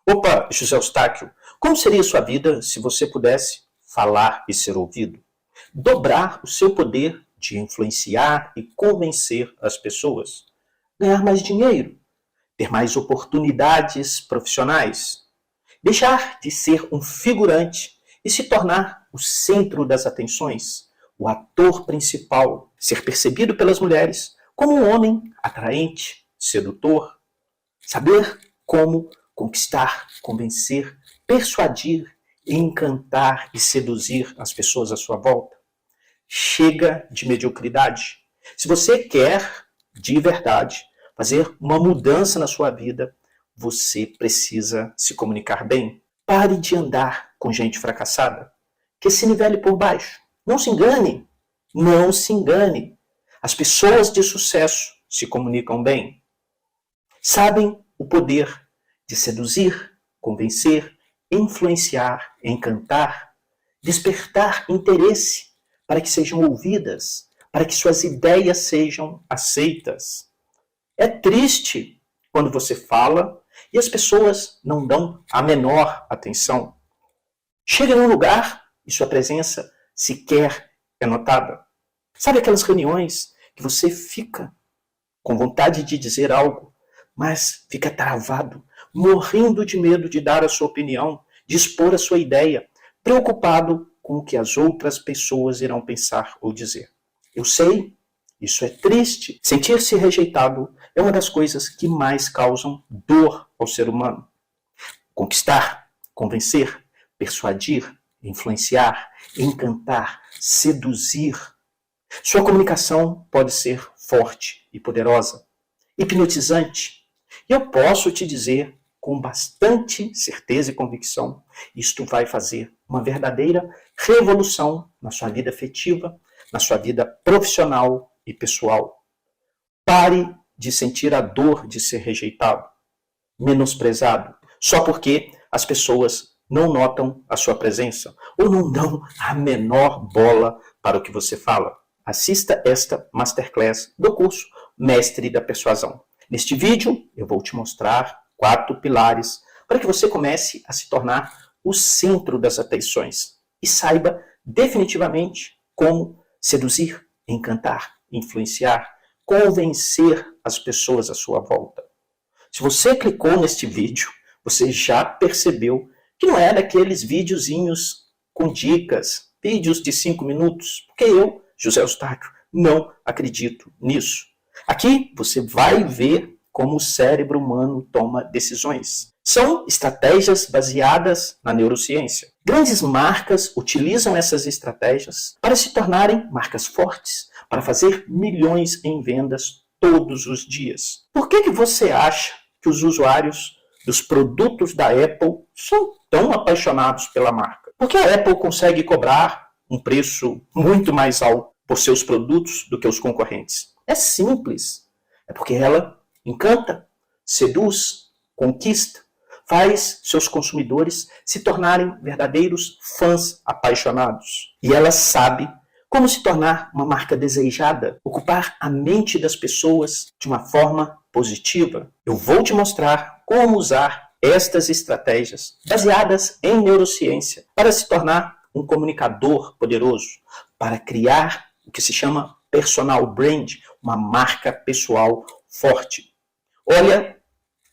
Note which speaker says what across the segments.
Speaker 1: Opa, José Eustáquio, como seria sua vida se você pudesse falar e ser ouvido? Dobrar o seu poder de influenciar e convencer as pessoas. Ganhar mais dinheiro, ter mais oportunidades profissionais. Deixar de ser um figurante e se tornar o centro das atenções, o ator principal. Ser percebido pelas mulheres como um homem atraente, sedutor. Saber como conquistar, convencer, persuadir, encantar e seduzir as pessoas à sua volta. Chega de mediocridade. Se você quer, de verdade, fazer uma mudança na sua vida, você precisa se comunicar bem. Pare de andar com gente fracassada, que se nivele por baixo. Não se engane, não se engane. As pessoas de sucesso se comunicam bem. Sabem o poder de seduzir, convencer, influenciar, encantar, despertar interesse para que sejam ouvidas, para que suas ideias sejam aceitas. É triste quando você fala e as pessoas não dão a menor atenção. Chega num lugar e sua presença sequer é notada. Sabe aquelas reuniões que você fica com vontade de dizer algo, mas fica travado, morrendo de medo de dar a sua opinião, de expor a sua ideia, preocupado com o que as outras pessoas irão pensar ou dizer. Eu sei, isso é triste. Sentir-se rejeitado é uma das coisas que mais causam dor ao ser humano. Conquistar, convencer, persuadir, influenciar, encantar, seduzir. Sua comunicação pode ser forte e poderosa, hipnotizante. E eu posso te dizer com bastante certeza e convicção, isto vai fazer uma verdadeira revolução na sua vida afetiva, na sua vida profissional e pessoal. Pare de sentir a dor de ser rejeitado, menosprezado, só porque as pessoas não notam a sua presença ou não dão a menor bola para o que você fala. Assista esta masterclass do curso Mestre da Persuasão. Neste vídeo, eu vou te mostrar 4 pilares para que você comece a se tornar o centro das atenções e saiba definitivamente como seduzir, encantar, influenciar, convencer as pessoas à sua volta. Se você clicou neste vídeo, você já percebeu que não é daqueles videozinhos com dicas, vídeos de 5 minutos, porque eu, José Eustáquio, não acredito nisso. Aqui você vai ver como o cérebro humano toma decisões. São estratégias baseadas na neurociência. Grandes marcas utilizam essas estratégias para se tornarem marcas fortes, para fazer milhões em vendas todos os dias. Por que você acha que os usuários dos produtos da Apple são tão apaixonados pela marca? Porque a Apple consegue cobrar um preço muito mais alto por seus produtos do que os concorrentes? É simples. É porque ela encanta, seduz, conquista, faz seus consumidores se tornarem verdadeiros fãs apaixonados. E ela sabe como se tornar uma marca desejada, ocupar a mente das pessoas de uma forma positiva. Eu vou te mostrar como usar estas estratégias baseadas em neurociência para se tornar um comunicador poderoso, para criar o que se chama personal brand, uma marca pessoal forte. Olha,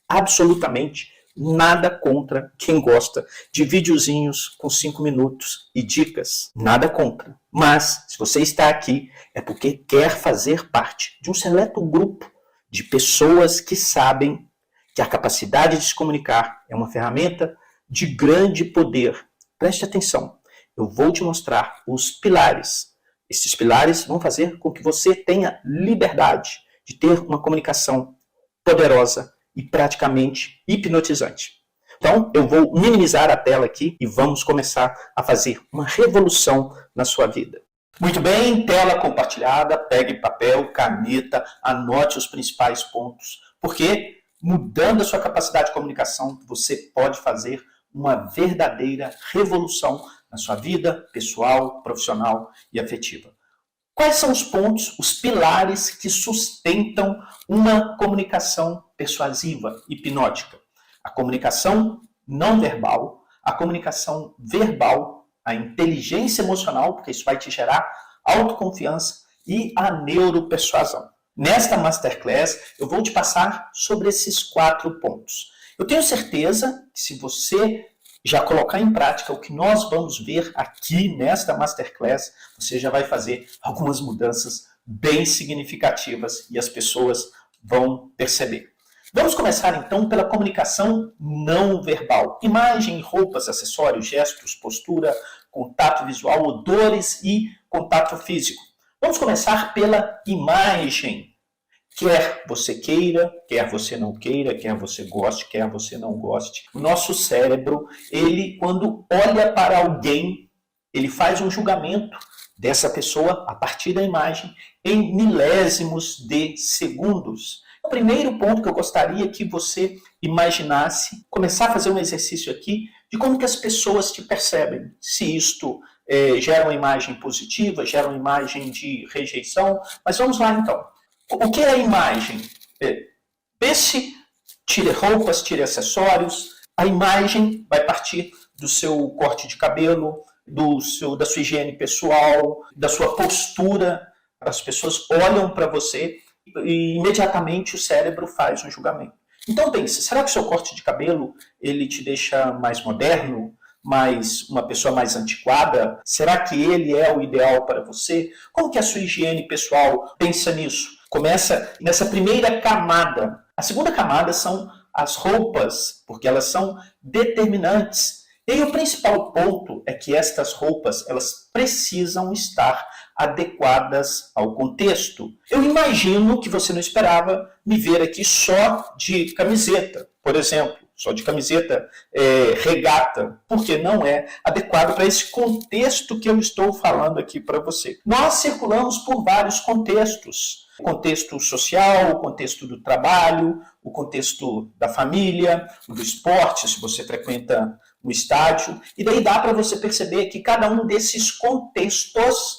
Speaker 1: absolutamente nada contra quem gosta de videozinhos com 5 minutos e dicas. Nada contra. Mas, se você está aqui, é porque quer fazer parte de um seleto grupo de pessoas que sabem que a capacidade de se comunicar é uma ferramenta de grande poder. Preste atenção. Eu vou te mostrar os pilares. Esses pilares vão fazer com que você tenha liberdade de ter uma comunicação poderosa e praticamente hipnotizante. Então, eu vou minimizar a tela aqui e vamos começar a fazer uma revolução na sua vida. Muito bem, tela compartilhada, pegue papel, caneta, anote os principais pontos, porque mudando a sua capacidade de comunicação, você pode fazer uma verdadeira revolução na sua vida pessoal, profissional e afetiva. Quais são os pontos, os pilares que sustentam uma comunicação persuasiva, hipnótica? A comunicação não verbal, a comunicação verbal, a inteligência emocional, porque isso vai te gerar autoconfiança, e a neuropersuasão. Nesta Masterclass, eu vou te passar sobre esses 4 pontos. Eu tenho certeza que se você já colocar em prática o que nós vamos ver aqui nesta Masterclass, você já vai fazer algumas mudanças bem significativas e as pessoas vão perceber. Vamos começar então pela comunicação não verbal. Imagem, roupas, acessórios, gestos, postura, contato visual, odores e contato físico. Vamos começar pela imagem. Quer você queira, quer você não queira, quer você goste, quer você não goste. O nosso cérebro, ele quando olha para alguém, ele faz um julgamento dessa pessoa a partir da imagem em milésimos de segundos. O primeiro ponto que eu gostaria que você imaginasse, começar a fazer um exercício aqui de como que as pessoas te percebem. Se isto gera uma imagem positiva, gera uma imagem de rejeição. Mas vamos lá então. O que é a imagem? Pense, tire roupas, tire acessórios. A imagem vai partir do seu corte de cabelo, da sua higiene pessoal, da sua postura. As pessoas olham para você e imediatamente o cérebro faz um julgamento. Então pense, será que o seu corte de cabelo ele te deixa mais moderno? Uma pessoa mais antiquada? Será que ele é o ideal para você? Como que a sua higiene pessoal pensa nisso? Começa nessa primeira camada. A segunda camada são as roupas, porque elas são determinantes. E aí o principal ponto é que estas roupas elas precisam estar adequadas ao contexto. Eu imagino que você não esperava me ver aqui só de camiseta, por exemplo. Só de camiseta regata, porque não é adequado para esse contexto que eu estou falando aqui para você. Nós circulamos por vários contextos. O contexto social, o contexto do trabalho, o contexto da família, do esporte, se você frequenta um estádio. E daí dá para você perceber que cada um desses contextos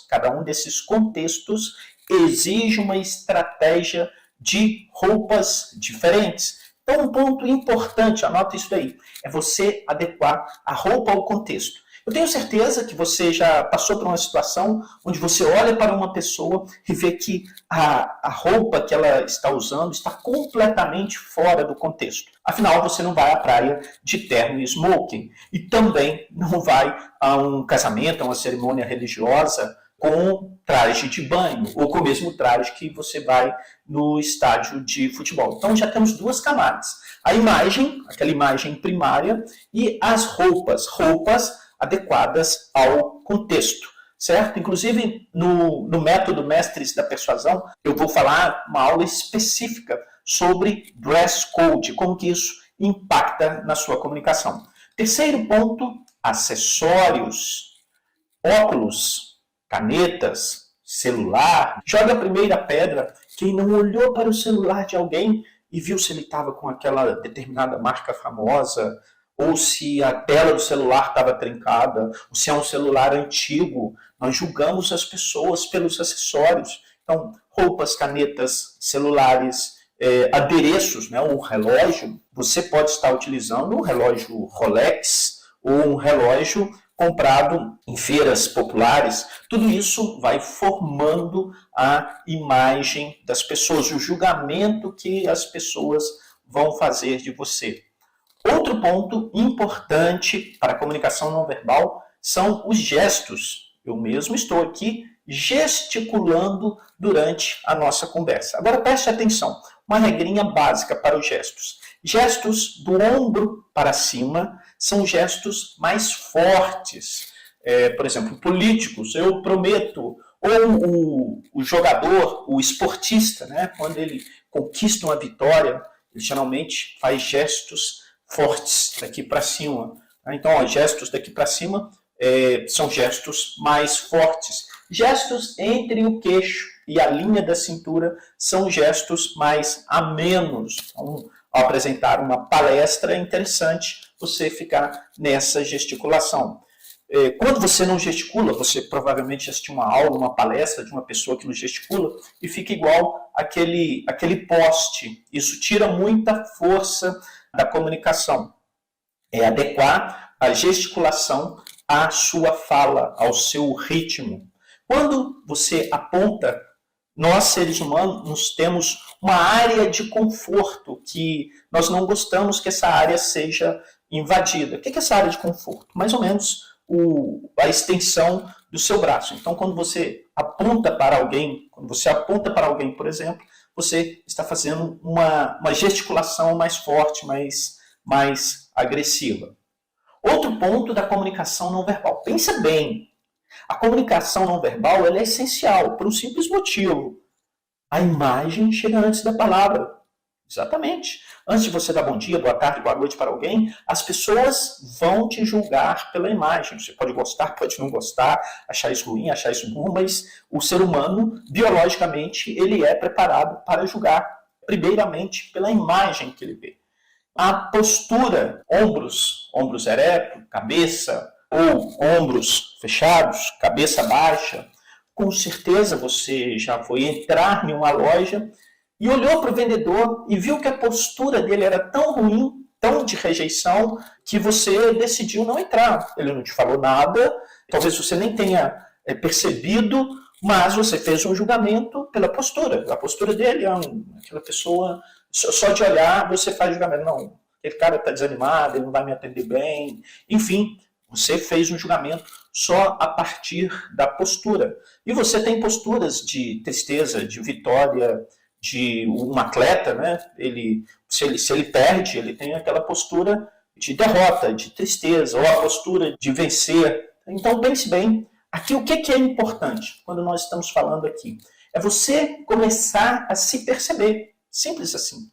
Speaker 1: exige uma estratégia de roupas diferentes. Então, um ponto importante, anota isso daí, é você adequar a roupa ao contexto. Eu tenho certeza que você já passou por uma situação onde você olha para uma pessoa e vê que a roupa que ela está usando está completamente fora do contexto. Afinal, você não vai à praia de terno e smoking. E também não vai a um casamento, a uma cerimônia religiosa com traje de banho, ou com o mesmo traje que você vai no estádio de futebol. Então já temos 2 camadas. A imagem, aquela imagem primária, e as roupas adequadas ao contexto, certo? Inclusive, no método Mestres da Persuasão, eu vou falar uma aula específica sobre dress code, como que isso impacta na sua comunicação. Terceiro ponto, acessórios, óculos, canetas, celular. Joga a primeira pedra quem não olhou para o celular de alguém e viu se ele estava com aquela determinada marca famosa, ou se a tela do celular estava trincada, ou se é um celular antigo. Nós julgamos as pessoas pelos acessórios. Então, roupas, canetas, celulares, adereços, né? Um relógio. Você pode estar utilizando um relógio Rolex ou um relógio comprado em feiras populares. Tudo isso vai formando a imagem das pessoas, o julgamento que as pessoas vão fazer de você. Outro ponto importante para a comunicação não verbal são os gestos. Eu mesmo estou aqui gesticulando durante a nossa conversa. Agora preste atenção, uma regrinha básica para os gestos. Gestos do ombro para cima são gestos mais fortes. Por exemplo, políticos, eu prometo, ou o jogador, o esportista, né, quando ele conquista uma vitória, ele geralmente faz gestos fortes daqui para cima. Então, gestos daqui para cima são gestos mais fortes. Gestos entre o queixo e a linha da cintura são gestos mais amenos. Então, ao apresentar uma palestra, é interessante você ficar nessa gesticulação. Quando você não gesticula, você provavelmente assistiu uma aula, uma palestra de uma pessoa que não gesticula e fica igual aquele poste. Isso tira muita força da comunicação. é adequar a gesticulação à sua fala, ao seu ritmo. Quando você aponta, nós, seres humanos, temos uma área de conforto que nós não gostamos que essa área seja invadida. O que é essa área de conforto? Mais ou menos a extensão do seu braço. Então, quando você aponta para alguém, por exemplo, você está fazendo uma gesticulação mais forte, mais agressiva. Outro ponto da comunicação não verbal. Pensa bem, a comunicação não verbal ela é essencial por um simples motivo. A imagem chega antes da palavra. Exatamente. Antes de você dar bom dia, boa tarde, boa noite para alguém, as pessoas vão te julgar pela imagem. Você pode gostar, pode não gostar, achar isso ruim, achar isso bom, mas o ser humano, biologicamente, ele é preparado para julgar, primeiramente, pela imagem que ele vê. A postura, ombros eretos, cabeça, ou ombros fechados, cabeça baixa, com certeza você já foi entrar em uma loja e olhou para o vendedor e viu que a postura dele era tão ruim, tão de rejeição, que você decidiu não entrar. Ele não te falou nada, talvez você nem tenha percebido, mas você fez um julgamento pela postura. A postura dele é aquela pessoa, só de olhar você faz julgamento. Não, aquele cara está desanimado, ele não vai me atender bem. Enfim, você fez um julgamento só a partir da postura. E você tem posturas de tristeza, de vitória, de um atleta, né? Se ele perde, ele tem aquela postura de derrota, de tristeza, ou a postura de vencer. Então pense bem, aqui o que é importante quando nós estamos falando aqui? É você começar a se perceber, simples assim.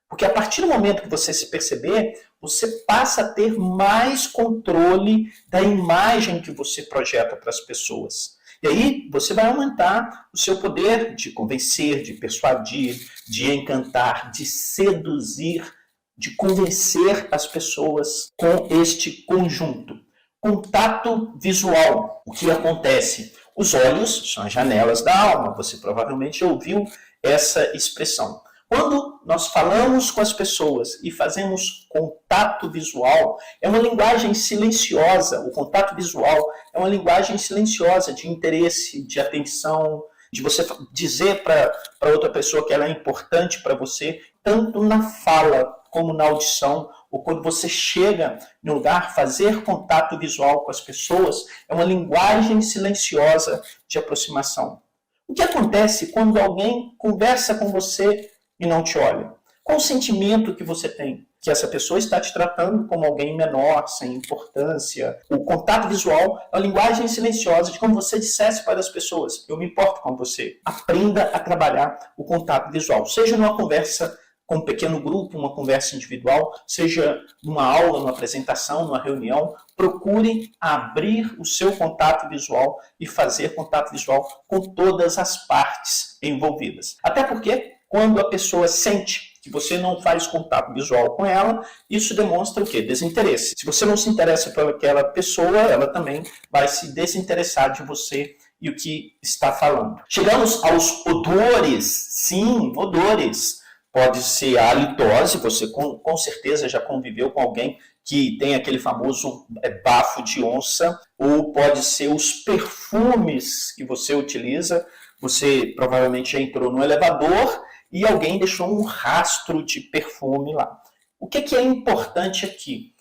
Speaker 1: Porque a partir do momento que você se perceber, você passa a ter mais controle da imagem que você projeta para as pessoas. E aí você vai aumentar o seu poder de convencer, de persuadir, de encantar, de seduzir, de convencer as pessoas com este conjunto. Contato visual. O que acontece? Os olhos são as janelas da alma. Você provavelmente ouviu essa expressão. Quando nós falamos com as pessoas e fazemos contato visual, é uma linguagem silenciosa. O contato visual é uma linguagem silenciosa de interesse, de atenção, de você dizer para outra pessoa que ela é importante para você, tanto na fala como na audição, ou quando você chega em um lugar, fazer contato visual com as pessoas é uma linguagem silenciosa de aproximação. O que acontece quando alguém conversa com você e não te olha? Qual o sentimento que você tem? Que essa pessoa está te tratando como alguém menor, sem importância. O contato visual é uma linguagem silenciosa de como você dissesse para as pessoas: eu me importo com você. Aprenda a trabalhar o contato visual. Seja numa conversa com um pequeno grupo, uma conversa individual, seja numa aula, numa apresentação, numa reunião, procure abrir o seu contato visual e fazer contato visual com todas as partes envolvidas. Até porque quando a pessoa sente que você não faz contato visual com ela, isso demonstra o quê? Desinteresse. Se você não se interessa por aquela pessoa, ela também vai se desinteressar de você e o que está falando. Chegamos aos odores. Sim, odores. Pode ser a halitose, você com certeza já conviveu com alguém que tem aquele famoso bafo de onça, ou pode ser os perfumes que você utiliza. Você provavelmente já entrou no elevador e alguém deixou um rastro de perfume lá. O que é importante aqui?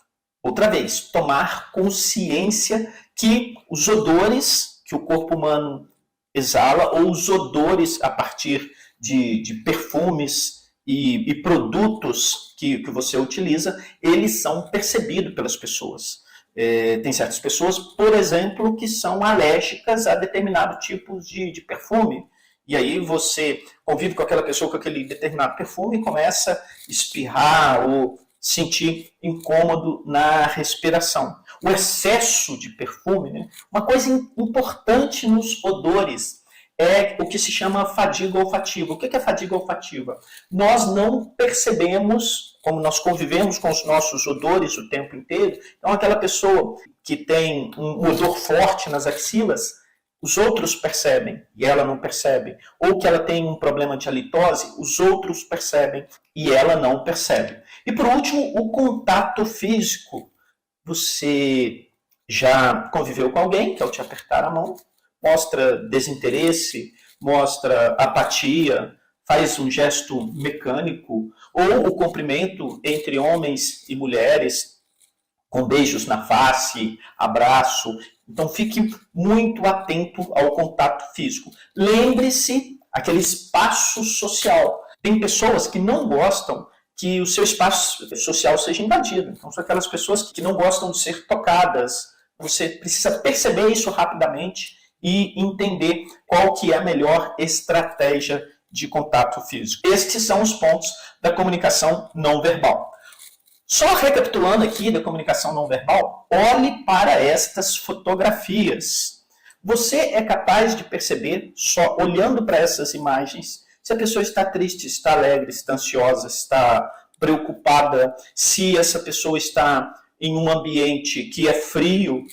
Speaker 1: Outra vez, tomar consciência que os odores que o corpo humano exala, ou os odores a partir de perfumes e produtos que você utiliza, eles são percebidos pelas pessoas. Tem certas pessoas, por exemplo, que são alérgicas a determinado tipo de perfume. E aí você convive com aquela pessoa com aquele determinado perfume e começa a espirrar ou sentir incômodo na respiração. O excesso de perfume, né? Uma coisa importante nos odores é o que se chama fadiga olfativa. O que é fadiga olfativa? Nós não percebemos, como nós convivemos com os nossos odores o tempo inteiro. Então, aquela pessoa que tem um odor forte nas axilas, os outros percebem e ela não percebe. Ou que ela tem um problema de halitose, os outros percebem e ela não percebe. E por último, o contato físico. Você já conviveu com alguém que ao te apertar a mão mostra desinteresse, mostra apatia, faz um gesto mecânico, ou o cumprimento entre homens e mulheres, com beijos na face, abraço. Então fique muito atento ao contato físico. Lembre-se aquele espaço social. Tem pessoas que não gostam que o seu espaço social seja invadido. Então são aquelas pessoas que não gostam de ser tocadas. Você precisa perceber isso rapidamente e entender qual que é a melhor estratégia de contato físico. Estes são os pontos da comunicação não verbal. Só recapitulando aqui da comunicação não verbal, olhe para estas fotografias. Você é capaz de perceber, só olhando para essas imagens, se a pessoa está triste, está alegre, está ansiosa, está preocupada, se essa pessoa está em um ambiente que é frio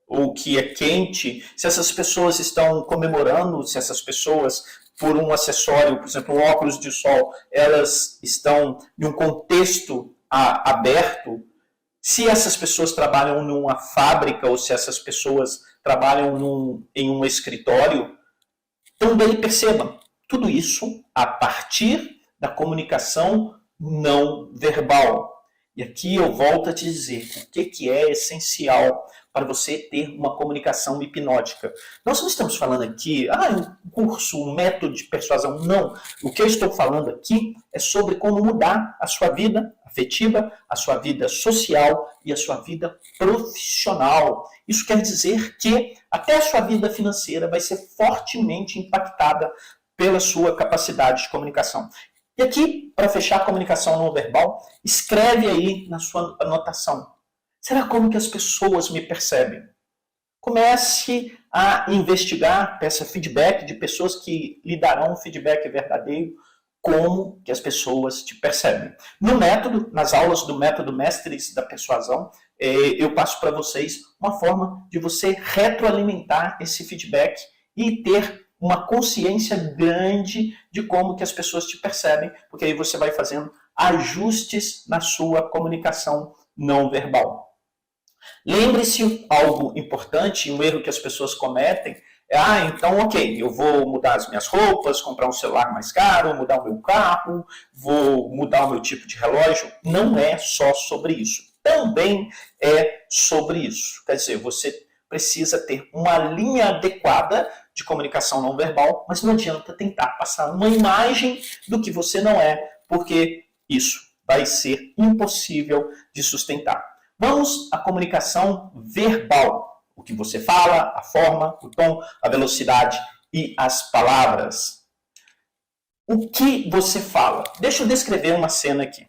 Speaker 1: ou que é quente, se essas pessoas estão comemorando, se essas pessoas, por um acessório, por exemplo, um óculos de sol, elas estão em um contexto aberto, se essas pessoas trabalham numa fábrica ou se essas pessoas trabalham em um escritório, também percebam tudo isso a partir da comunicação não verbal. E aqui eu volto a te dizer o que é essencial para você ter uma comunicação hipnótica. Nós não estamos falando aqui, um curso, um método de persuasão. Não. O que eu estou falando aqui é sobre como mudar a sua vida afetiva, a sua vida social e a sua vida profissional. Isso quer dizer que até a sua vida financeira vai ser fortemente impactada pela sua capacidade de comunicação. E aqui, para fechar a comunicação não verbal, escreve aí na sua anotação. Será como que as pessoas me percebem? Comece a investigar, peça feedback de pessoas que lhe darão um feedback verdadeiro, como que as pessoas te percebem. No método, nas aulas do método Mestres da Persuasão, eu passo para vocês uma forma de você retroalimentar esse feedback e ter uma consciência grande de como que as pessoas te percebem, porque aí você vai fazendo ajustes na sua comunicação não verbal. Lembre-se algo importante, um erro que as pessoas cometem, então ok, eu vou mudar as minhas roupas, comprar um celular mais caro, mudar o meu carro, vou mudar o meu tipo de relógio. Não é só sobre isso. Também é sobre isso. Quer dizer, você precisa ter uma linha adequada de comunicação não verbal, mas não adianta tentar passar uma imagem do que você não é, porque isso vai ser impossível de sustentar. Vamos à comunicação verbal. O que você fala, a forma, o tom, a velocidade e as palavras. O que você fala? Deixa eu descrever uma cena aqui.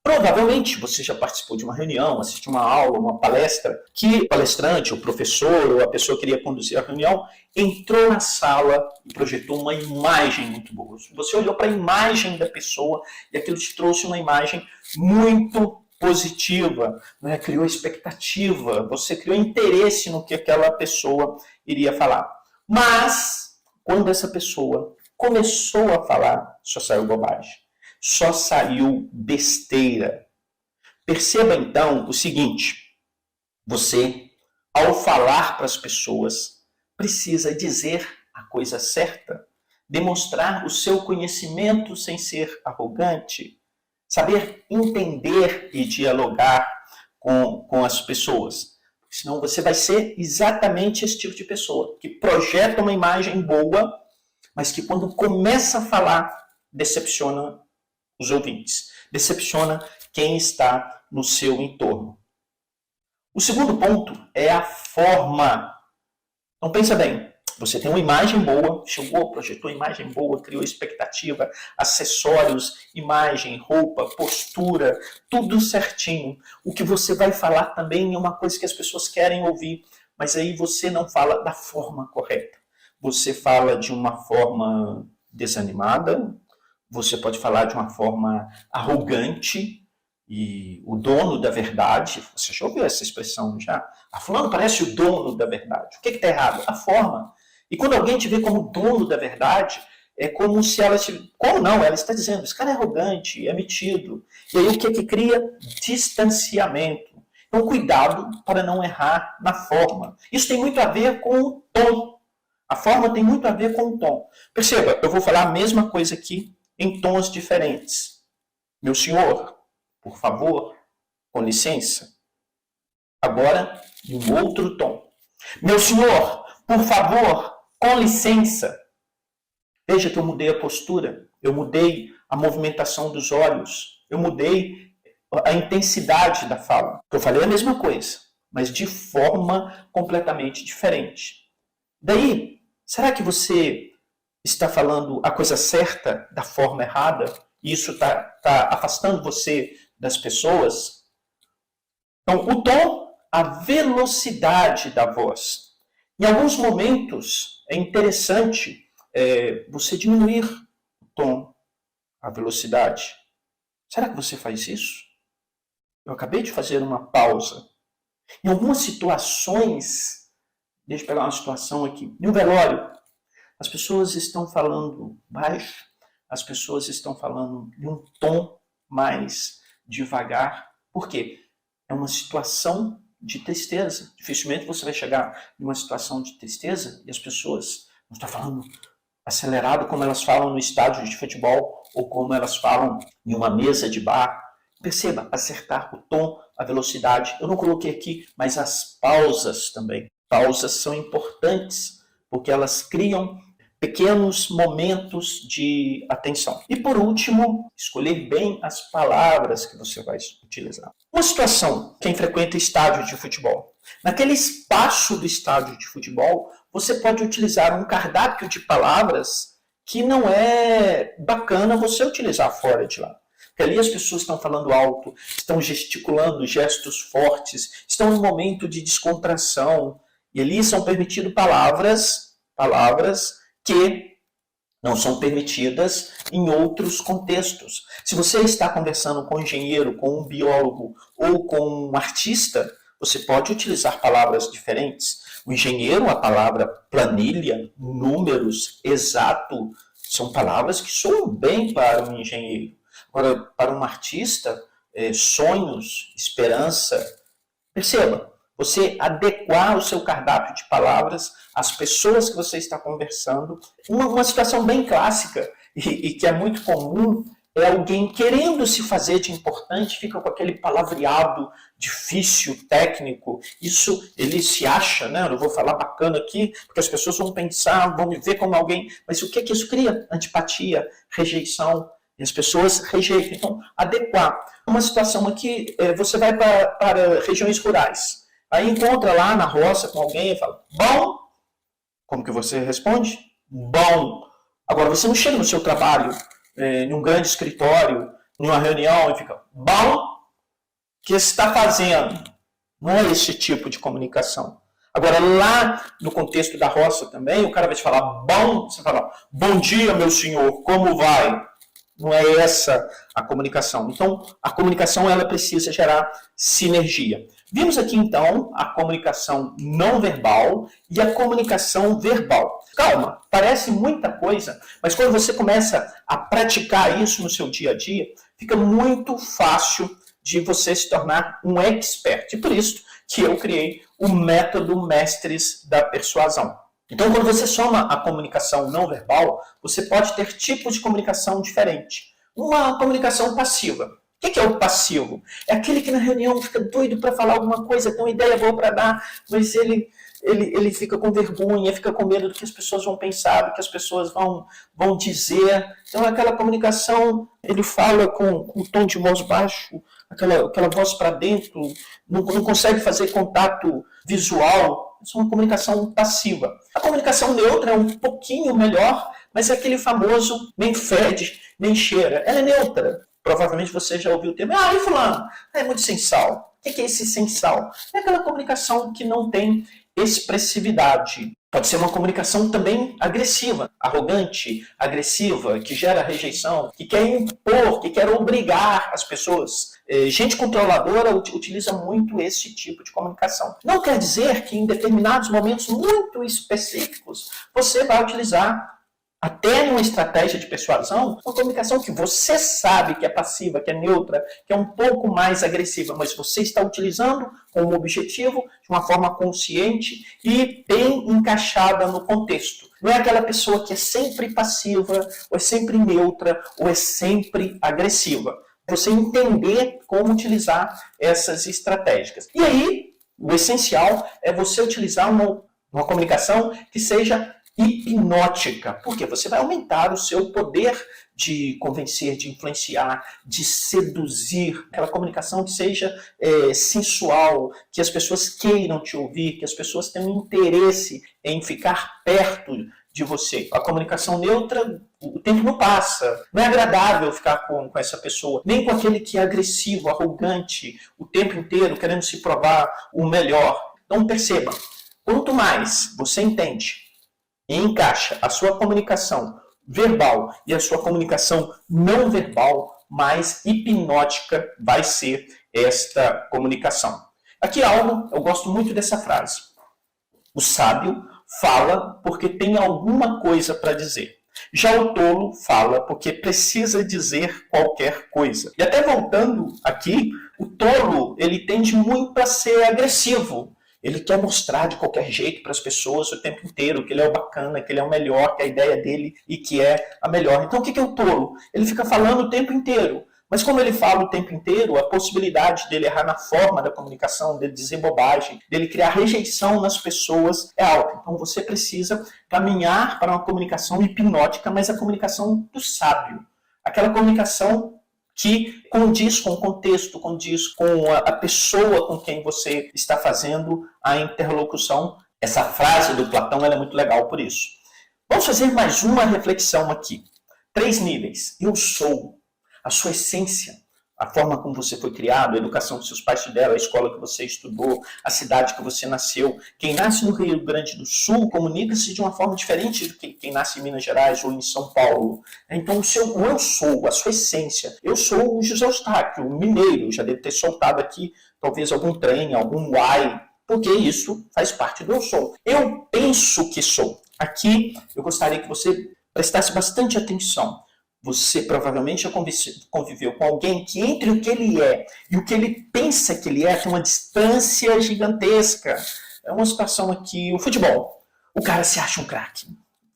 Speaker 1: Provavelmente você já participou de uma reunião, assistiu uma aula, uma palestra, que o palestrante, o professor ou a pessoa que iria conduzir a reunião entrou na sala e projetou uma imagem muito boa. Você olhou para a imagem da pessoa e aquilo te trouxe uma imagem muito positiva, né? Criou expectativa, você criou interesse no que aquela pessoa iria falar. Mas, quando essa pessoa começou a falar, só saiu bobagem. Só saiu besteira. Perceba então o seguinte: você, ao falar para as pessoas, precisa dizer a coisa certa, demonstrar o seu conhecimento sem ser arrogante, saber entender e dialogar com as pessoas. Senão você vai ser exatamente esse tipo de pessoa, que projeta uma imagem boa, mas que quando começa a falar, decepciona os ouvintes, decepciona quem está no seu entorno. O segundo ponto é a forma. Então pensa bem, você tem uma imagem boa, chegou, projetou imagem boa, criou expectativa, acessórios, imagem, roupa, postura, tudo certinho. O que você vai falar também é uma coisa que as pessoas querem ouvir, mas aí você não fala da forma correta. Você fala de uma forma desanimada, você pode falar de uma forma arrogante, e o dono da verdade, você já ouviu essa expressão já? A fulano parece o dono da verdade. O que está errado? A forma. E quando alguém te vê como dono da verdade, é como se ela... Como não? Ela está dizendo, esse cara é arrogante, é metido. E aí o que cria? Distanciamento. Então, cuidado para não errar na forma. Isso tem muito a ver com o tom. A forma tem muito a ver com o tom. Perceba, eu vou falar a mesma coisa aqui em tons diferentes. Meu senhor, por favor, com licença. Agora, em um outro tom. Meu senhor, por favor, com licença. Veja que eu mudei a postura, eu mudei a movimentação dos olhos, eu mudei a intensidade da fala. Eu falei a mesma coisa, mas de forma completamente diferente. Daí, será que você está falando a coisa certa da forma errada? E isso está afastando você das pessoas? Então, o tom, a velocidade da voz. Em alguns momentos, é interessante você diminuir o tom, a velocidade. Será que você faz isso? Eu acabei de fazer uma pausa. Em algumas situações, deixa eu pegar uma situação aqui. No velório, as pessoas estão falando baixo, as pessoas estão falando em um tom mais devagar. Por quê? É uma situação de tristeza. Dificilmente você vai chegar em uma situação de tristeza e as pessoas não estão falando acelerado como elas falam no estádio de futebol ou como elas falam em uma mesa de bar. Perceba, acertar o tom, a velocidade. Eu não coloquei aqui, mas as pausas também. Pausas são importantes porque elas criam pequenos momentos de atenção. E por último, escolher bem as palavras que você vai utilizar. Uma situação, quem frequenta estádio de futebol. Naquele espaço do estádio de futebol, você pode utilizar um cardápio de palavras que não é bacana você utilizar fora de lá. Porque ali as pessoas estão falando alto, estão gesticulando gestos fortes, estão em um momento de descontração. E ali são permitidas palavras que não são permitidas em outros contextos. Se você está conversando com um engenheiro, com um biólogo ou com um artista, você pode utilizar palavras diferentes. O engenheiro, a palavra planilha, números, exato, são palavras que soam bem para um engenheiro. Agora, para um artista, sonhos, esperança. Perceba, você adequar o seu cardápio de palavras às pessoas que você está conversando. Uma situação bem clássica e que é muito comum é alguém querendo se fazer de importante, fica com aquele palavreado difícil, técnico. Isso ele se acha, né? Eu vou falar bacana aqui, porque as pessoas vão pensar, vão me ver como alguém. Mas o que isso cria? Antipatia, rejeição. E as pessoas rejeitam. Então, adequar. Uma situação aqui, você vai para regiões rurais. Aí encontra lá na roça com alguém e fala, bom? Como que você responde? Bom. Agora, você não chega no seu trabalho, em um grande escritório, em uma reunião e fica, bom? O que você está fazendo? Não é esse tipo de comunicação. Agora, lá no contexto da roça também, o cara vai te falar, bom? Você fala, bom dia, meu senhor, como vai? Não é essa a comunicação. Então, a comunicação ela precisa gerar sinergia. Vimos aqui, então, a comunicação não verbal e a comunicação verbal. Calma, parece muita coisa, mas quando você começa a praticar isso no seu dia a dia, fica muito fácil de você se tornar um expert. E por isso que eu criei o método Mestres da Persuasão. Então, quando você soma a comunicação não verbal, você pode ter tipos de comunicação diferentes. Uma comunicação passiva. O que é o passivo? É aquele que na reunião fica doido para falar alguma coisa, tem uma ideia boa para dar, mas ele fica com vergonha, fica com medo do que as pessoas vão pensar, do que as pessoas vão dizer. Então, aquela comunicação, ele fala com um tom de voz baixo, aquela voz para dentro, não consegue fazer contato visual. Isso é uma comunicação passiva. A comunicação neutra é um pouquinho melhor, mas é aquele famoso nem fede, nem cheira. Ela é neutra. Provavelmente você já ouviu o termo, e fulano, é muito sem sal. O que é esse sem sal? É aquela comunicação que não tem expressividade. Pode ser uma comunicação também agressiva, arrogante, agressiva, que gera rejeição, que quer impor, que quer obrigar as pessoas. Gente controladora utiliza muito esse tipo de comunicação. Não quer dizer que em determinados momentos muito específicos você vai utilizar até numa estratégia de persuasão, uma comunicação que você sabe que é passiva, que é neutra, que é um pouco mais agressiva, mas você está utilizando como objetivo de uma forma consciente e bem encaixada no contexto. Não é aquela pessoa que é sempre passiva, ou é sempre neutra, ou é sempre agressiva. Você entender como utilizar essas estratégias. E aí, o essencial é você utilizar uma comunicação que seja hipnótica, porque você vai aumentar o seu poder de convencer, de influenciar, de seduzir, aquela comunicação que seja sensual, que as pessoas queiram te ouvir, que as pessoas tenham interesse em ficar perto de você. A comunicação neutra, o tempo não passa. Não é agradável ficar com essa pessoa, nem com aquele que é agressivo, arrogante, o tempo inteiro querendo se provar o melhor. Então perceba, quanto mais você entende e encaixa a sua comunicação verbal e a sua comunicação não verbal, mais hipnótica vai ser esta comunicação. Aqui algo, eu gosto muito dessa frase. O sábio fala porque tem alguma coisa para dizer. Já o tolo fala porque precisa dizer qualquer coisa. E até voltando aqui, o tolo ele tende muito a ser agressivo. Ele quer mostrar de qualquer jeito para as pessoas o tempo inteiro que ele é o bacana, que ele é o melhor, que a ideia dele e que é a melhor. Então o que é o tolo? Ele fica falando o tempo inteiro. Mas como ele fala o tempo inteiro, a possibilidade dele errar na forma da comunicação, dele dizer bobagem, dele criar rejeição nas pessoas é alta. Então você precisa caminhar para uma comunicação hipnótica, mas a comunicação do sábio. Aquela comunicação que condiz com o contexto, condiz com a pessoa com quem você está fazendo a interlocução. Essa frase do Platão ela é muito legal por isso. Vamos fazer mais uma reflexão aqui. 3 níveis. Eu sou. A sua essência, a forma como você foi criado, a educação que seus pais te deram, a escola que você estudou, a cidade que você nasceu. Quem nasce no Rio Grande do Sul comunica-se de uma forma diferente do que quem nasce em Minas Gerais ou em São Paulo. Então, o eu sou, a sua essência. Eu sou o José Eustáquio, o mineiro, já deve ter soltado aqui talvez algum trem, algum uai, porque isso faz parte do eu sou. Eu penso que sou. Aqui, eu gostaria que você prestasse bastante atenção. Você provavelmente já conviveu com alguém que entre o que ele é e o que ele pensa que ele é tem uma distância gigantesca. É uma situação aqui, o futebol. O cara se acha um craque.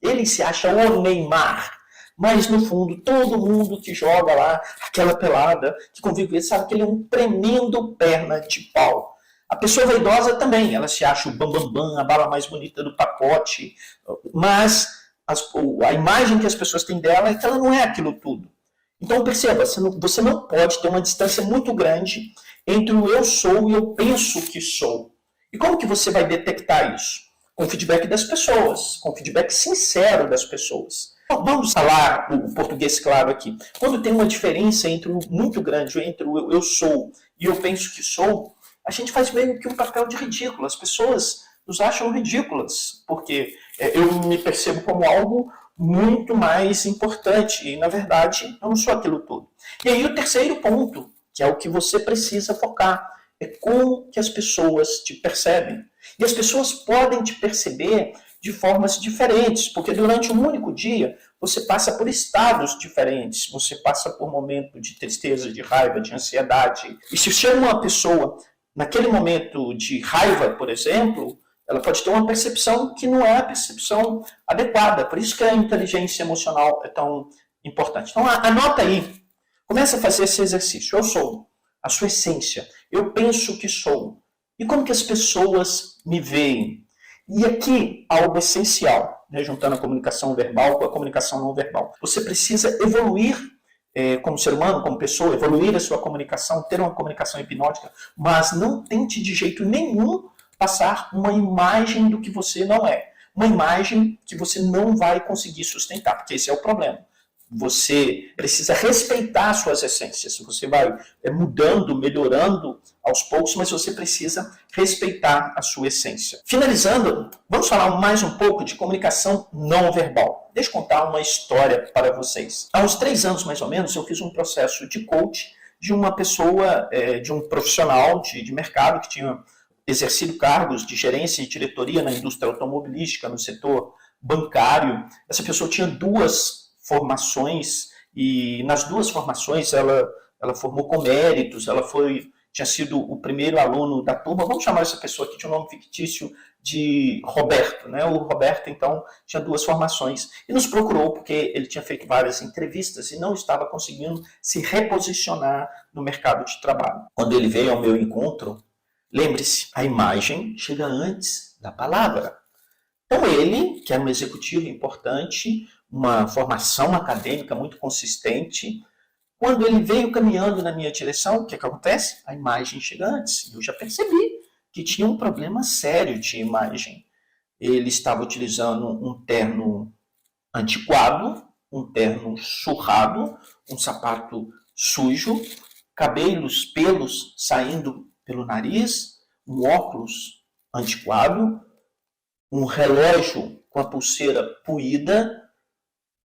Speaker 1: Ele se acha o Neymar. Mas no fundo, todo mundo que joga lá, aquela pelada, que convive com ele, sabe que ele é um tremendo perna de pau. A pessoa vaidosa também, ela se acha o bambambam, a bala mais bonita do pacote, mas a imagem que as pessoas têm dela é que ela não é aquilo tudo. Então perceba, você não pode ter uma distância muito grande entre o eu sou e eu penso que sou. E como que você vai detectar isso? Com o feedback das pessoas, com o feedback sincero das pessoas. Então, vamos falar o português claro aqui. Quando tem uma diferença muito grande entre o eu sou e eu penso que sou, a gente faz meio que um papel de ridículo. As pessoas nos acham ridículas, porque eu me percebo como algo muito mais importante e, na verdade, eu não sou aquilo tudo. E aí o terceiro ponto, que é o que você precisa focar, é como que as pessoas te percebem. E as pessoas podem te perceber de formas diferentes, porque durante um único dia você passa por estados diferentes, você passa por momentos de tristeza, de raiva, de ansiedade. E se chama uma pessoa naquele momento de raiva, por exemplo, ela pode ter uma percepção que não é a percepção adequada. Por isso que a inteligência emocional é tão importante. Então, anota aí. Começa a fazer esse exercício. Eu sou a sua essência. Eu penso que sou. E como que as pessoas me veem? E aqui, algo essencial, né, juntando a comunicação verbal com a comunicação não verbal. Você precisa evoluir como ser humano, como pessoa, evoluir a sua comunicação, ter uma comunicação hipnótica, mas não tente de jeito nenhum passar uma imagem do que você não é. Uma imagem que você não vai conseguir sustentar, porque esse é o problema. Você precisa respeitar suas essências. Você vai mudando, melhorando aos poucos, mas você precisa respeitar a sua essência. Finalizando, vamos falar mais um pouco de comunicação não verbal. Deixa eu contar uma história para vocês. Há uns 3 anos, mais ou menos, eu fiz um processo de coach de uma pessoa, de um profissional de mercado que tinha exercido cargos de gerência e diretoria na indústria automobilística, no setor bancário. Essa pessoa tinha 2 formações e nas 2 formações ela formou com méritos, tinha sido o primeiro aluno da turma. Vamos chamar essa pessoa aqui de um nome fictício de Roberto, né? O Roberto, então, tinha 2 formações e nos procurou porque ele tinha feito várias entrevistas e não estava conseguindo se reposicionar no mercado de trabalho. Quando ele veio ao meu encontro, lembre-se, a imagem chega antes da palavra. Então ele, que era um executivo importante, uma formação acadêmica muito consistente, quando ele veio caminhando na minha direção, o que acontece? A imagem chega antes. Eu já percebi que tinha um problema sério de imagem. Ele estava utilizando um terno antiquado, um terno surrado, um sapato sujo, cabelos, pelos saindo pelo nariz, um óculos antiquado, um relógio com a pulseira puída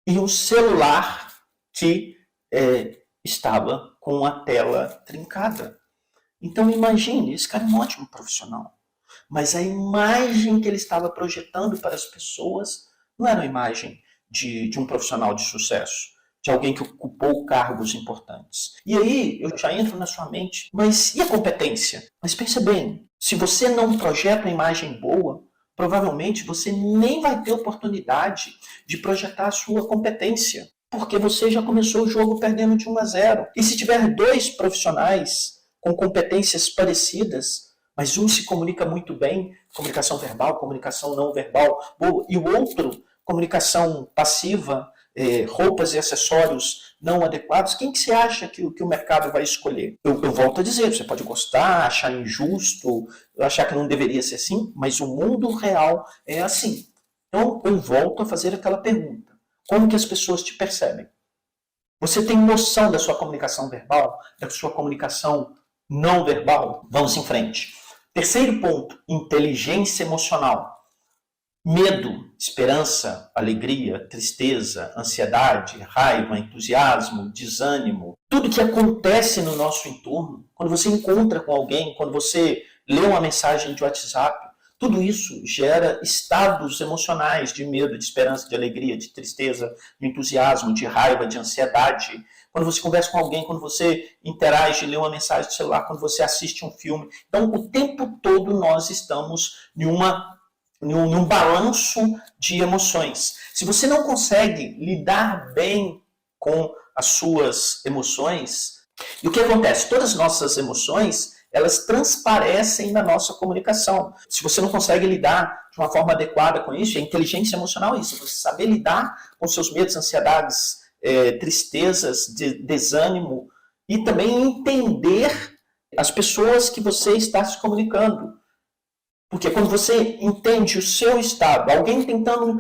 Speaker 1: e um celular que estava com a tela trincada. Então imagine, esse cara é um ótimo profissional, mas a imagem que ele estava projetando para as pessoas não era uma imagem de um profissional de sucesso, de alguém que ocupou cargos importantes. E aí eu já entro na sua mente, mas e a competência? Mas pensa bem, se você não projeta uma imagem boa, provavelmente você nem vai ter oportunidade de projetar a sua competência, porque você já começou o jogo perdendo de 1-0. E se tiver 2 profissionais com competências parecidas, mas um se comunica muito bem, comunicação verbal, comunicação não verbal, e o outro, comunicação passiva, roupas e acessórios não adequados, quem que você acha que o mercado vai escolher? Eu volto a dizer, você pode gostar, achar injusto, achar que não deveria ser assim, mas o mundo real é assim. Então, eu volto a fazer aquela pergunta. Como que as pessoas te percebem? Você tem noção da sua comunicação verbal, da sua comunicação não verbal? Vamos em frente. Terceiro ponto, inteligência emocional. Medo, esperança, alegria, tristeza, ansiedade, raiva, entusiasmo, desânimo. Tudo que acontece no nosso entorno, quando você encontra com alguém, quando você lê uma mensagem de WhatsApp, tudo isso gera estados emocionais de medo, de esperança, de alegria, de tristeza, de entusiasmo, de raiva, de ansiedade. Quando você conversa com alguém, quando você interage, lê uma mensagem de celular, quando você assiste um filme. Então, o tempo todo nós estamos num balanço de emoções. Se você não consegue lidar bem com as suas emoções, e o que acontece? Todas as nossas emoções, elas transparecem na nossa comunicação. Se você não consegue lidar de uma forma adequada com isso, a inteligência emocional é isso, você saber lidar com seus medos, ansiedades, tristezas, desânimo, e também entender as pessoas que você está se comunicando. Porque quando você entende o seu estado, alguém tentando...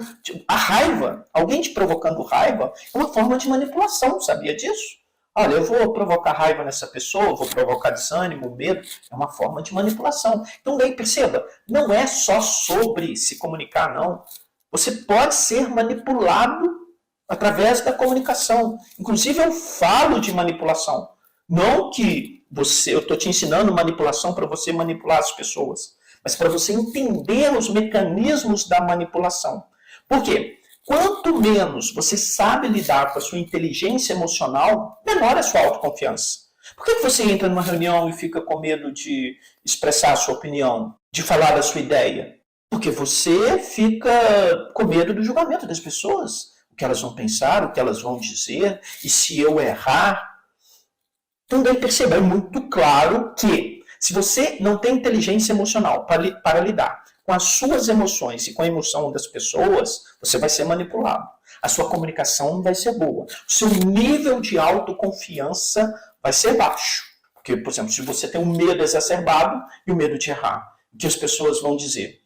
Speaker 1: A raiva, alguém te provocando raiva, é uma forma de manipulação, sabia disso? Olha, eu vou provocar raiva nessa pessoa, vou provocar desânimo, medo, é uma forma de manipulação. Então, daí, perceba, não é só sobre se comunicar, não. Você pode ser manipulado através da comunicação. Inclusive, eu falo de manipulação. Não que eu estou te ensinando manipulação para você manipular as pessoas, mas para você entender os mecanismos da manipulação. Por quê? Quanto menos você sabe lidar com a sua inteligência emocional, menor é a sua autoconfiança. Por que você entra numa reunião e fica com medo de expressar a sua opinião, de falar a sua ideia? Porque você fica com medo do julgamento das pessoas, o que elas vão pensar, o que elas vão dizer, e se eu errar. Então, daí perceba, é muito claro que se você não tem inteligência emocional para lidar com as suas emoções e com a emoção das pessoas, você vai ser manipulado. A sua comunicação não vai ser boa. O seu nível de autoconfiança vai ser baixo. Porque, por exemplo, se você tem um medo exacerbado e o medo de errar, o que as pessoas vão dizer?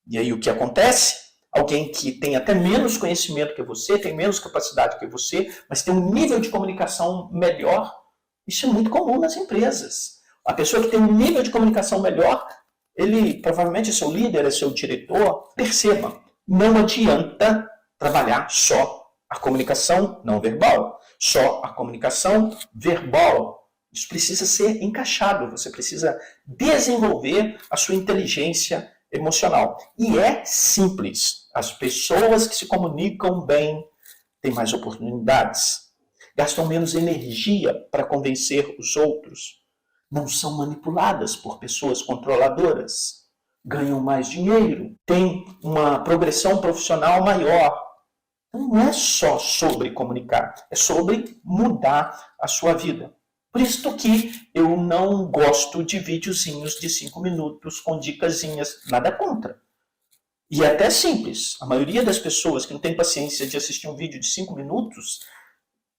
Speaker 1: E aí o que acontece? Alguém que tem até menos conhecimento que você, tem menos capacidade que você, mas tem um nível de comunicação melhor. Isso é muito comum nas empresas. A pessoa que tem um nível de comunicação melhor, ele provavelmente é seu líder, é seu diretor. Perceba, não adianta trabalhar só a comunicação não verbal, só a comunicação verbal. Isso precisa ser encaixado, você precisa desenvolver a sua inteligência emocional. E é simples. As pessoas que se comunicam bem têm mais oportunidades, gastam menos energia para convencer os outros, não são manipuladas por pessoas controladoras, ganham mais dinheiro, têm uma progressão profissional maior. Então, não é só sobre comunicar, é sobre mudar a sua vida. Por isso que eu não gosto de videozinhos de 5 minutos com dicasinhas, nada contra. E é até simples. A maioria das pessoas que não tem paciência de assistir um vídeo de 5 minutos,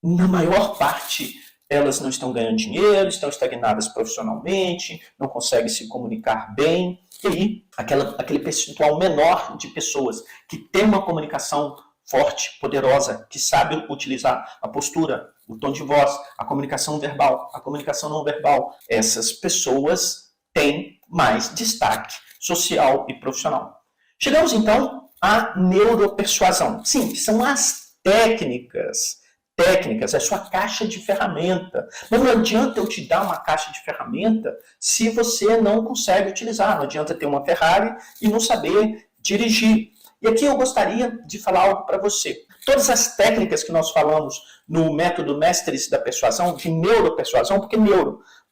Speaker 1: na maior parte, elas não estão ganhando dinheiro, estão estagnadas profissionalmente, não conseguem se comunicar bem. E aí, aquele percentual menor de pessoas que tem uma comunicação forte, poderosa, que sabe utilizar a postura, o tom de voz, a comunicação verbal, a comunicação não verbal, essas pessoas têm mais destaque social e profissional. Chegamos então à neuropersuasão. Sim, são as técnicas, é a sua caixa de ferramenta. Mas não adianta eu te dar uma caixa de ferramenta se você não consegue utilizar. Não adianta ter uma Ferrari e não saber dirigir. E aqui eu gostaria de falar algo para você. Todas as técnicas que nós falamos no método Mestres da Persuasão, de neuropersuasão,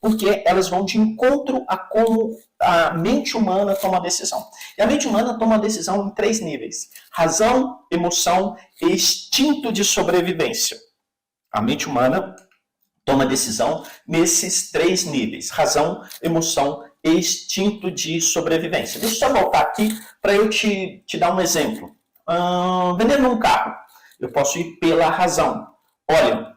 Speaker 1: porque elas vão de encontro a como a mente humana toma a decisão. E a mente humana toma a decisão em 3 níveis: razão, emoção e instinto de sobrevivência. A mente humana toma decisão nesses 3 níveis: razão, emoção e instinto de sobrevivência. Deixa eu só voltar aqui para eu te dar um exemplo. Vendendo um carro, eu posso ir pela razão. Olha,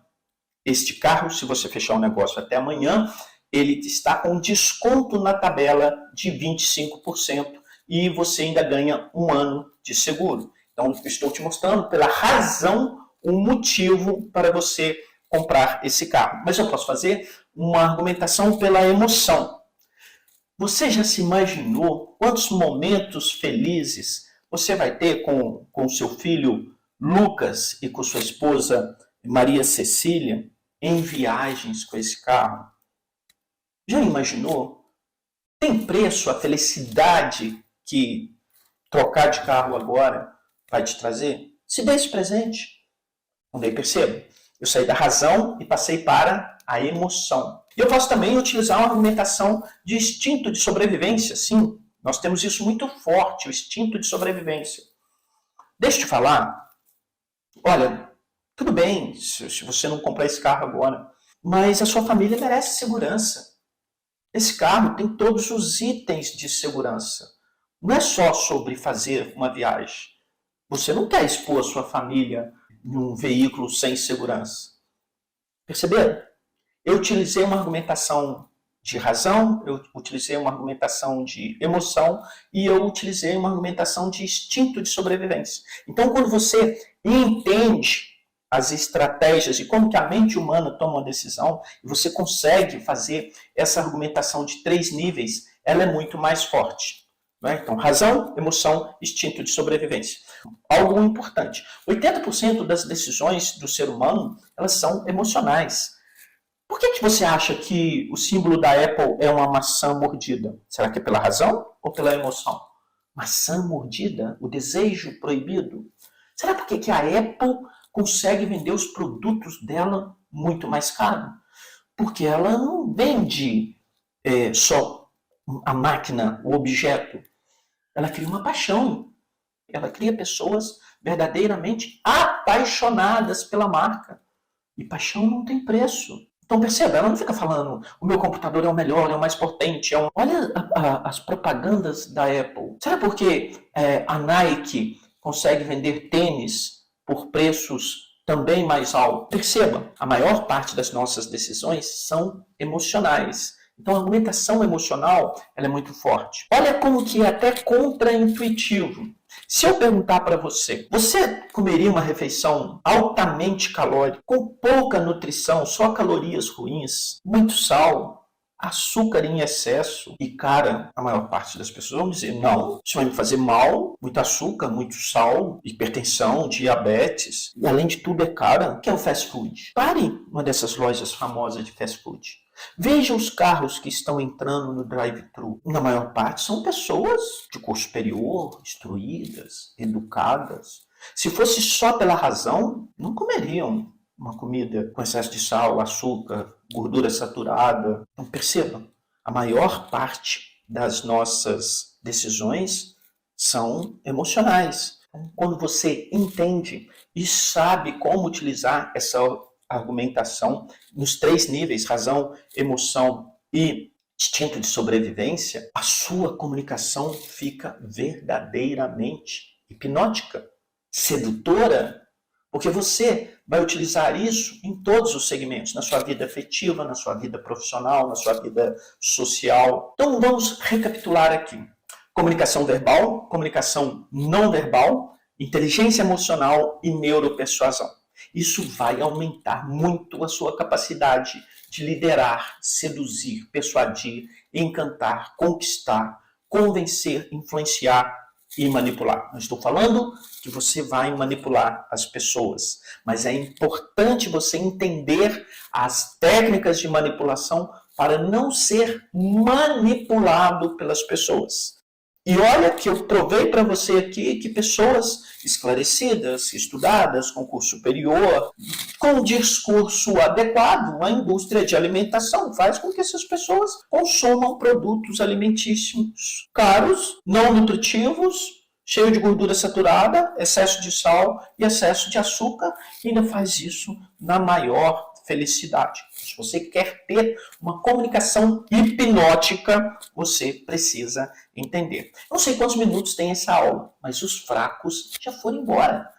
Speaker 1: este carro, se você fechar o negócio até amanhã, ele está com desconto na tabela de 25% e você ainda ganha 1 ano de seguro. Então, eu estou te mostrando pela razão um motivo para você comprar esse carro. Mas eu posso fazer uma argumentação pela emoção. Você já se imaginou quantos momentos felizes você vai ter com seu filho Lucas e com sua esposa Maria Cecília em viagens com esse carro? Já imaginou? Tem preço a felicidade que trocar de carro agora vai te trazer? Se dê esse presente. Onde aí perceba, eu saí da razão e passei para a emoção. E eu posso também utilizar uma argumentação de instinto de sobrevivência. Sim, nós temos isso muito forte, o instinto de sobrevivência. Deixa eu te falar, olha, tudo bem se você não comprar esse carro agora, mas a sua família merece segurança. Esse carro tem todos os itens de segurança. Não é só sobre fazer uma viagem. Você não quer expor a sua família em um veículo sem segurança. Perceberam? Eu utilizei uma argumentação de razão, eu utilizei uma argumentação de emoção e eu utilizei uma argumentação de instinto de sobrevivência. Então, quando você entende as estratégias e como que a mente humana toma uma decisão, e você consegue fazer essa argumentação de 3 níveis, ela é muito mais forte. Né? Então, razão, emoção, instinto de sobrevivência. Algo importante. 80% das decisões do ser humano, elas são emocionais. Por que você acha que o símbolo da Apple é uma maçã mordida? Será que é pela razão ou pela emoção? Maçã mordida? O desejo proibido? Será que a Apple consegue vender os produtos dela muito mais caro? Porque ela não vende só a máquina, o objeto. Ela cria uma paixão. Ela cria pessoas verdadeiramente apaixonadas pela marca. E paixão não tem preço. Então perceba, ela não fica falando o meu computador é o melhor, é o mais potente. Olha as propagandas da Apple. Será porque a Nike consegue vender tênis por preços também mais altos? Perceba, a maior parte das nossas decisões são emocionais. Então a argumentação emocional ela é muito forte. Olha como que é até contraintuitivo. Se eu perguntar para você, você comeria uma refeição altamente calórica, com pouca nutrição, só calorias ruins, muito sal, Açúcar em excesso, e cara, a maior parte das pessoas vão dizer, não, isso vai me fazer mal, muito açúcar, muito sal, hipertensão, diabetes, e além de tudo é cara. O que é o fast food? Pare uma dessas lojas famosas de fast food. Veja os carros que estão entrando no drive-thru. Na maior parte são pessoas de curso superior, instruídas, educadas. Se fosse só pela razão, não comeriam uma comida com excesso de sal, açúcar, gordura saturada. Então perceba, a maior parte das nossas decisões são emocionais. Quando você entende e sabe como utilizar essa argumentação nos 3 níveis, razão, emoção e instinto de sobrevivência, a sua comunicação fica verdadeiramente hipnótica, sedutora, porque você vai utilizar isso em todos os segmentos, na sua vida afetiva, na sua vida profissional, na sua vida social. Então vamos recapitular aqui. Comunicação verbal, comunicação não verbal, inteligência emocional e neuropersuasão. Isso vai aumentar muito a sua capacidade de liderar, seduzir, persuadir, encantar, conquistar, convencer, influenciar e manipular. Não estou falando que você vai manipular as pessoas, mas é importante você entender as técnicas de manipulação para não ser manipulado pelas pessoas. E olha que eu provei para você aqui que pessoas esclarecidas, estudadas, com curso superior, com um discurso adequado à indústria de alimentação, faz com que essas pessoas consumam produtos alimentícios caros, não nutritivos, cheio de gordura saturada, excesso de sal e excesso de açúcar, e ainda faz isso na maior felicidade. Se você quer ter uma comunicação hipnótica, você precisa entender. Não sei quantos minutos tem essa aula, mas os fracos já foram embora.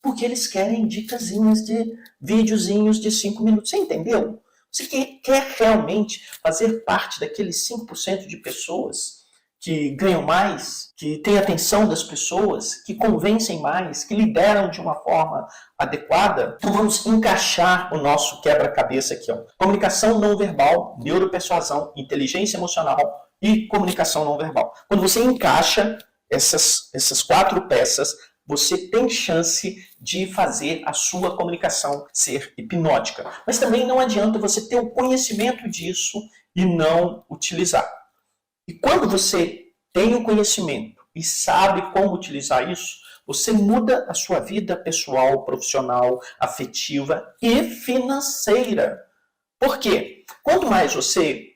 Speaker 1: Porque eles querem dicasinhas de videozinhos de 5 minutos. Você entendeu? Você quer realmente fazer parte daqueles 5% de pessoas que ganham mais, que têm atenção das pessoas, que convencem mais, que lideram de uma forma adequada? Então vamos encaixar o nosso quebra-cabeça aqui. Comunicação não verbal, neuropersuasão, inteligência emocional e comunicação não verbal. Quando você encaixa essas 4 peças, você tem chance de fazer a sua comunicação ser hipnótica. Mas também não adianta você ter o conhecimento disso e não utilizar. E quando você tem o conhecimento e sabe como utilizar isso, você muda a sua vida pessoal, profissional, afetiva e financeira. Por quê? Quanto mais você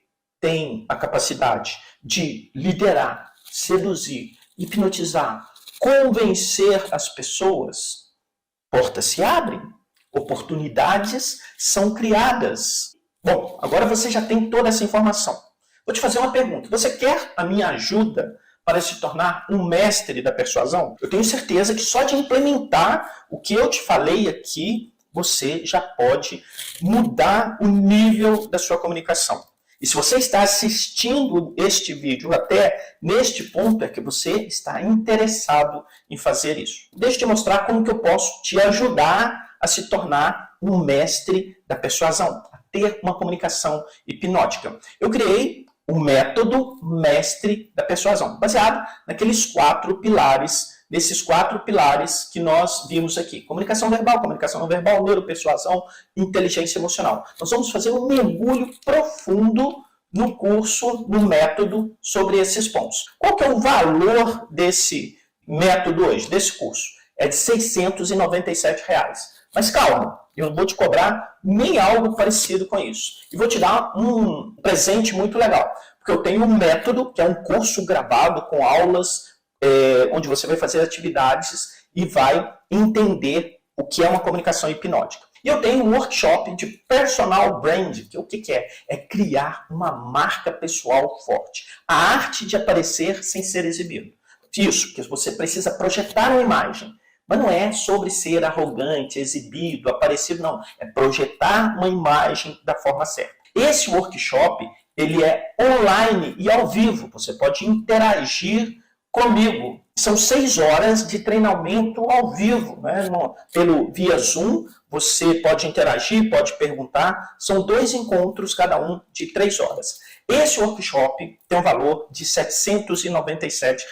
Speaker 1: tem a capacidade de liderar, seduzir, hipnotizar, convencer as pessoas, portas se abrem, oportunidades são criadas. Bom, agora você já tem toda essa informação. Vou te fazer uma pergunta. Você quer a minha ajuda para se tornar um mestre da persuasão? Eu tenho certeza que só de implementar o que eu te falei aqui, você já pode mudar o nível da sua comunicação. E se você está assistindo este vídeo até neste ponto, é que você está interessado em fazer isso. Deixa eu te mostrar como que eu posso te ajudar a se tornar um mestre da persuasão, a ter uma comunicação hipnótica. Eu criei o método mestre da persuasão, baseado naqueles 4 pilares, nesses 4 pilares que nós vimos aqui. Comunicação verbal, comunicação não verbal, neuropersuasão, inteligência emocional. Nós vamos fazer um mergulho profundo no curso, no método, sobre esses pontos. Qual que é o valor desse método hoje, desse curso? É de R$ 697. Mas calma, eu não vou te cobrar nem algo parecido com isso. E vou te dar um presente muito legal. Porque eu tenho um método, que é um curso gravado com aulas, onde você vai fazer atividades e vai entender o que é uma comunicação hipnótica. E eu tenho um workshop de personal brand, que o que é? É criar uma marca pessoal forte. A arte de aparecer sem ser exibido. Isso, porque você precisa projetar uma imagem. Mas não é sobre ser arrogante, exibido, aparecido, não. É projetar uma imagem da forma certa. Esse workshop, ele é online e ao vivo. Você pode interagir comigo. São 6 horas de treinamento ao vivo, né? Via Zoom. Você pode interagir, pode perguntar. São 2 encontros, cada um de 3 horas. Esse workshop tem um valor de R$ 797.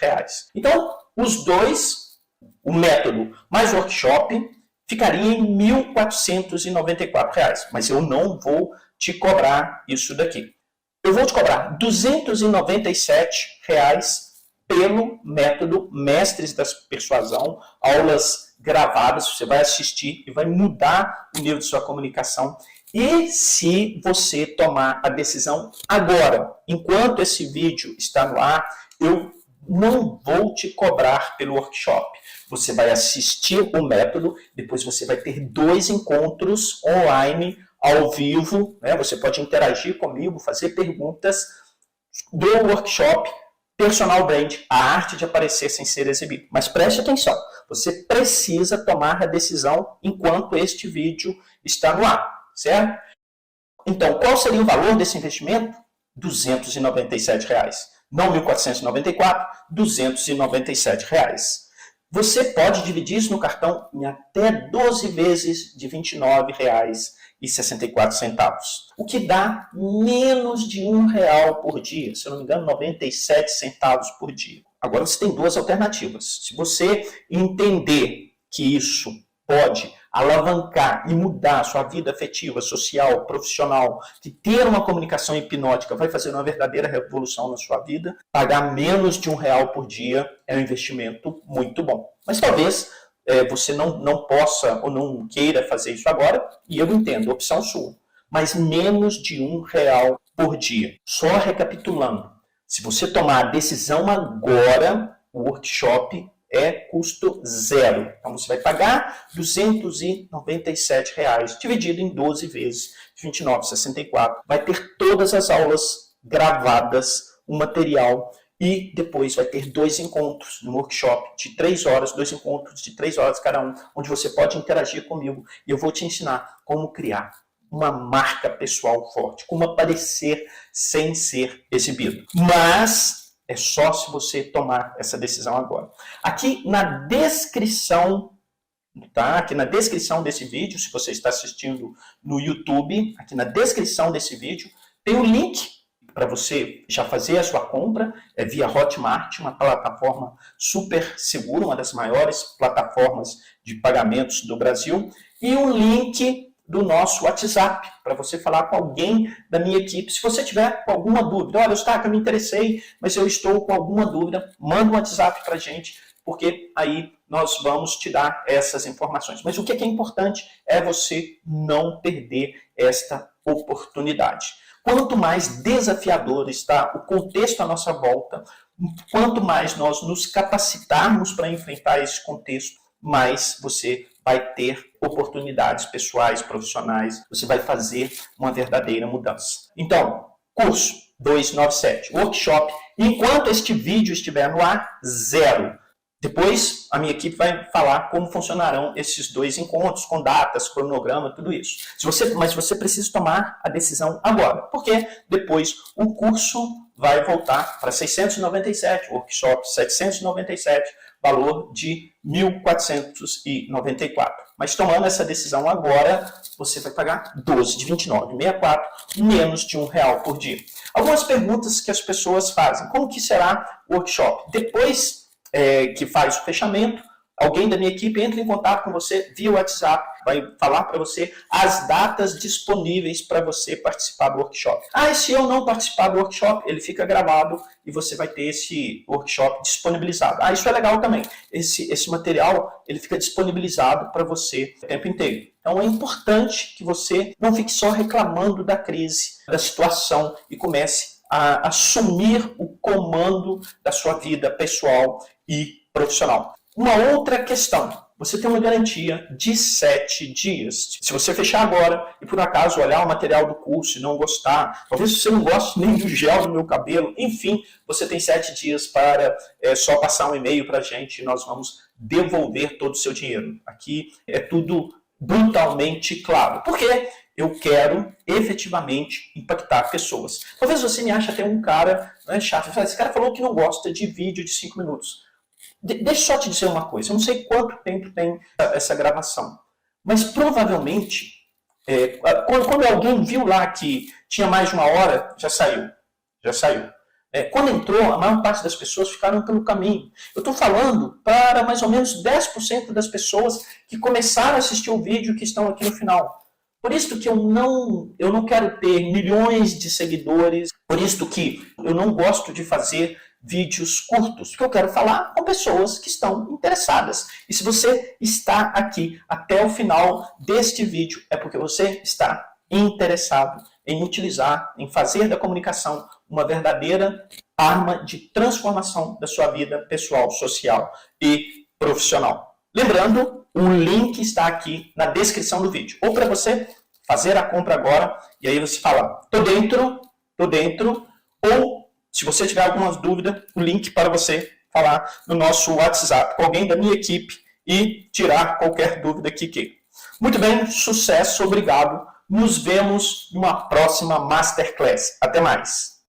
Speaker 1: Então, os dois, o método mais o workshop, ficaria em R$ 1.494. Mas eu não vou te cobrar isso daqui. Eu vou te cobrar R$ 297 pelo método Mestres da Persuasão, aulas gravadas, você vai assistir e vai mudar o nível de sua comunicação. E se você tomar a decisão agora, enquanto esse vídeo está no ar, eu não vou te cobrar pelo workshop. Você vai assistir o método, depois você vai ter 2 encontros online, ao vivo, né? Você pode interagir comigo, fazer perguntas do workshop Personal Brand, a arte de aparecer sem ser exibido. Mas preste atenção, você precisa tomar a decisão enquanto este vídeo está no ar, certo? Então, qual seria o valor desse investimento? R$ 297. Não 1.494, R$ 297. Você pode dividir isso no cartão em até 12 vezes de R$ 29,64, o que dá menos de R$ 1 por dia, se eu não me engano, 97 centavos por dia. Agora você tem 2 alternativas. Se você entender que isso pode alavancar e mudar a sua vida afetiva, social, profissional, que ter uma comunicação hipnótica vai fazer uma verdadeira revolução na sua vida, pagar menos de R$ 1 por dia é um investimento muito bom. Mas talvez você não possa ou não queira fazer isso agora, e eu entendo, opção sua. Mas menos de R$ 1 por dia. Só recapitulando, se você tomar a decisão agora, o workshop é custo zero. Então você vai pagar R$ 297, dividido em 12 vezes de R$ 29,64. Vai ter todas as aulas gravadas, o material, e depois vai ter 2 encontros no workshop de 3 horas, 2 encontros de 3 horas cada um, onde você pode interagir comigo e eu vou te ensinar como criar uma marca pessoal forte, como aparecer sem ser exibido. Mas é só se você tomar essa decisão agora. Aqui na descrição, tá? Aqui na descrição desse vídeo, se você está assistindo no YouTube, aqui na descrição desse vídeo, tem um link para você já fazer a sua compra, via Hotmart, uma plataforma super segura, uma das maiores plataformas de pagamentos do Brasil, e um link do nosso WhatsApp, para você falar com alguém da minha equipe. Se você tiver com alguma dúvida, olha, Eustáquio, eu me interessei, mas eu estou com alguma dúvida, manda um WhatsApp para a gente, porque aí nós vamos te dar essas informações. Mas o que é importante é você não perder esta oportunidade. Quanto mais desafiador está o contexto à nossa volta, quanto mais nós nos capacitarmos para enfrentar esse contexto, mais você vai ter oportunidades pessoais, profissionais, você vai fazer uma verdadeira mudança. Então, curso 297, workshop, enquanto este vídeo estiver no ar, zero. Depois, a minha equipe vai falar como funcionarão esses 2 encontros, com datas, cronograma, tudo isso. Mas você precisa tomar a decisão agora, porque depois o curso vai voltar para 697, workshop 797, valor de 1.494. Mas tomando essa decisão agora, você vai pagar 12 de 29,64, menos de R$ 1 por dia. Algumas perguntas que as pessoas fazem. Como que será o workshop? Depois que faz o fechamento, alguém da minha equipe entra em contato com você via WhatsApp, vai falar para você as datas disponíveis para você participar do workshop. E se eu não participar do workshop, ele fica gravado e você vai ter esse workshop disponibilizado. Isso é legal também. Esse material ele fica disponibilizado para você o tempo inteiro. Então é importante que você não fique só reclamando da crise, da situação e comece a assumir o comando da sua vida pessoal e profissional. Uma outra questão, você tem uma garantia de 7 dias. Se você fechar agora e por acaso olhar o material do curso e não gostar, talvez você não goste nem do gel do meu cabelo, enfim, você tem 7 dias para só passar um e-mail para a gente e nós vamos devolver todo o seu dinheiro. Aqui é tudo brutalmente claro. Por quê? Eu quero efetivamente impactar pessoas. Talvez você me ache até um cara chato. Esse cara falou que não gosta de vídeo de 5 minutos. Deixa eu só te dizer uma coisa. Eu não sei quanto tempo tem essa gravação. Mas provavelmente, quando alguém viu lá que tinha mais de 1 hora, já saiu. já saiu. Quando entrou, a maior parte das pessoas ficaram pelo caminho. Eu estou falando para mais ou menos 10% das pessoas que começaram a assistir o vídeo que estão aqui no final. Por isso que eu não quero ter milhões de seguidores, por isso que eu não gosto de fazer vídeos curtos, porque eu quero falar com pessoas que estão interessadas. E se você está aqui até o final deste vídeo, é porque você está interessado em utilizar, em fazer da comunicação uma verdadeira arma de transformação da sua vida pessoal, social e profissional. Lembrando, o link está aqui na descrição do vídeo. Ou para você fazer a compra agora, e aí você fala, tô dentro, ou se você tiver alguma dúvida, o link para você falar no nosso WhatsApp com alguém da minha equipe e tirar qualquer dúvida aqui. Muito bem, sucesso, obrigado. Nos vemos numa próxima Masterclass. Até mais.